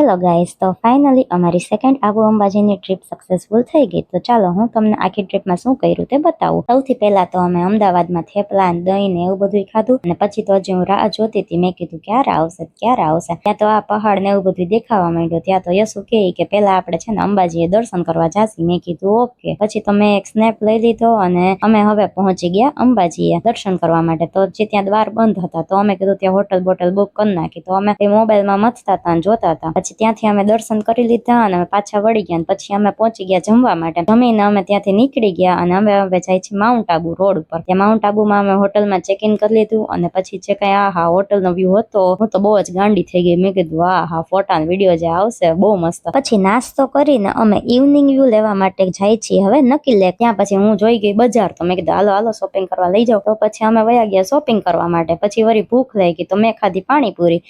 Hello guys, તો finally અમારી second Abu અંબાજીની trip successful થઈ ગઈ. તો ચાલો હું તમને આખી ટ્રીપમાં શું કર્યું તે બતાવું. સૌથી પહેલા તો અમે અમદાવાદમાં થેપલા દહીં ને એવું બધું ખાધું અને પછી તો હજી હું રાહ જોતી હતી. મેં કીધું ક્યારે આવશે. ત્યાં તો આ પહાડ ને એવું બધું દેખાવા માંડ્યું. ત્યાં તો યશુ કે પેલા આપણે છે ને અંબાજીએ દર્શન કરવા જાસી. મેં કીધું ઓકે. પછી તો મેં એક સ્નેપ લઈ લીધો અને અમે હવે પહોંચી ગયા અંબાજીએ દર્શન કરવા માટે. તો જે ત્યાં દ્વાર બંધ હતા તો અમે કીધું ત્યાં હોટલ બોટલ બુક કરી નાખી. તો અમે મોબાઈલમાં મથતા હતા જોતા હતા. પછી ત્યાંથી અમે દર્શન કરી લીધા અને અમે પાછા વળી ગયા. પછી અમે પહોંચી ગયા જમવા માટે. જમીને અમે ત્યાંથી નીકળી ગયા અને અમે હવે જાય છે માઉન્ટ આબુ રોડ ઉપર. ત્યાં માઉન્ટ આબુમાં અમે હોટલમાં ચેક ઇન કરી લીધું અને પછી જે કઈ આ હોટલનો વ્યૂ હતો, હું તો બહુ જ ગાંડી થઈ ગઈ. મેં કીધું ફોટા વિડીયો જે આવશે બહુ મસ્ત. પછી નાસ્તો કરીને અમે ઇવનિંગ વ્યૂ લેવા માટે જાય છીએ હવે નકીલ લેક. ત્યાં પછી હું જોઈ ગઈ બજાર. તો મેં કીધું હાલો શોપિંગ કરવા લઈ જાઓ. તો પછી અમે વયા ગયા શોપિંગ કરવા માટે. પછી વળી ભૂખ લાગી તો મેં ખાધી પાણીપુરી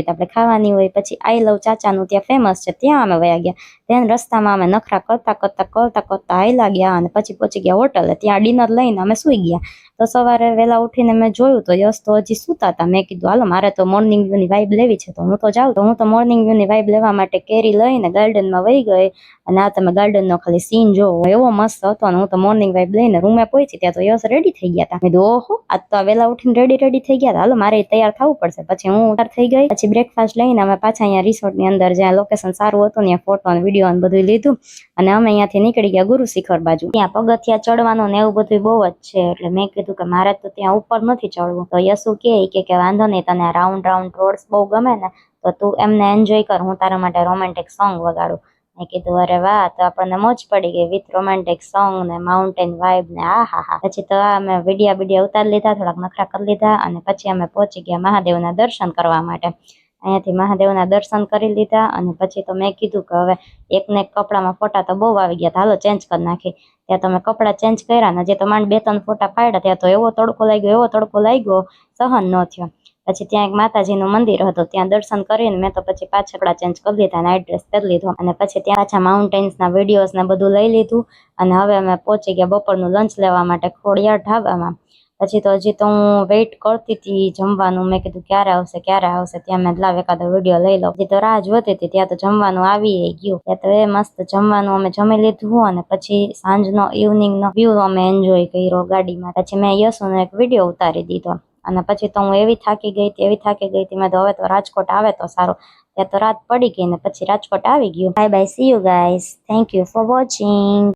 તો આપણે ખાવાની હોય. પછી આઈ લવ ચાચાનું ત્યાં ફેમસ છે, ત્યાં અમે વયા ગયા. ત્યાં રસ્તામાં અમે નખરા કરતા હાલ્યા ગયા અને પછી પહોંચી ગયા હોટલે. ત્યાં ડિનર લઈને અમે સુઈ ગયા. તો સવારે વહેલા ઉઠીને મેં જોયું તો યશ તો હજી સૂતા હતા. મેં કીધું હાલો મારે તો મોર્નિંગ વ્યૂની વાઇબ લેવી છે તો હું તો જાઉં. તો હું તો મોર્નિંગ વ્યૂની વાઇબ લેવા માટે કેરી લઈને ગાર્ડનમાં વહી ગઈ અને આ તમે ગાર્ડનનો ખાલી સીન જોવો, એવો મસ્ત હતો. અને હું તો મોર્નિંગ વાઇબ લઈને રૂમે પહોંચી ત્યાં તો યશ રેડી થઈ ગયા હતા. મેં કીધું ઓહો આજ તો વહેલા ઉઠીને રેડી થઈ ગયા હતા. હાલો મારે તૈયાર થવું પડશે. પછી હું તૈયાર થઈ ગઈ. પછી બ્રેકફાસ્ટ લઈને અમે પાછા અહીંયા રિસોર્ટની અંદર જ્યાં લોકેશન સારું હતું ત્યાં ફોટો અને વિડીયો અને બધું લીધું અને અમે અહીંયાથી નીકળી ગયા ગુરુ શિખર બાજુ. ત્યાં પગથિયા ચડવાનું ને એવું બધું બહુ જ છે એટલે મેં કીધું કે મારે તો ત્યાં ઉપર નથી ચડવું. તો યશુ કે વાંધો નહીં, તને રાઉન્ડ રોડ્સ બહુ ગમે ને તો તું એમને એન્જોય કર, હું તારા માટે રોમેન્ટિક સોંગ વગાડું. મેં કીધું અરે વાહ, તો આપણને મોજ પડી ગઈ વિથ રોમેન્ટિક સોંગ ને માઉન્ટેન વાઇબ ને પછી તો અમે વિડીયા ઉતારી લીધા, થોડાક નખરા કરી લીધા અને પછી અમે પહોંચી ગયા મહાદેવના દર્શન કરવા માટે. અહીંયાથી મહાદેવના દર્શન કરી લીધા અને પછી તો મેં કીધું કે હવે એકને એક કપડામાં ફોટા તો બહુ આવી ગયા, હાલો ચેન્જ કરી નાખી. ત્યાં તમે કપડાં ચેન્જ કર્યા ને જે તો માંડ 2-3 ફોટા પાડ્યા. ત્યાં તો એવો તડકો લાગ્યો સહન ન થયો. પછી ત્યાં એક માતાજીનું મંદિર હતું, ત્યાં દર્શન કરીને મેં તો પછી પાછા કપડાં ચેન્જ કરી લીધા, નાઇટ ડ્રેસ પહેરી લીધો અને પછી ત્યાં પાછા માઉન્ટેન્સના વિડીયોઝ ને બધું લઈ લીધું અને હવે અમે પહોંચી ગયા બપોરનું લંચ લેવા માટે ખોડિયાર ઢાબામાં. પછી તો હજી તો હું વેઇટ કરતી હતી જમવાનું. મેં કીધું ક્યારે આવશે. ત્યાં મેં લાવ એકાદો વિડીયો લઈ લો. હજી તો રાહ જોતી હતી. ત્યાં તો જમવાનું આવી ગયું. ત્યાં તો એ મસ્ત જમવાનું અમે જમી લીધું અને પછી સાંજનો ઇવનિંગનો વ્યૂ અમે એન્જોય કર્યો ગાડીમાં. પછી મેં યશુનો એક વિડીયો ઉતારી દીધો અને પછી તો હું એવી થાકી ગઈ હતી. મેં તો હવે તો રાજકોટ આવે તો સારું. ત્યાં તો રાત પડી ગઈ ને પછી રાજકોટ આવી ગયું. Bye bye, C you guys, thank you for watching.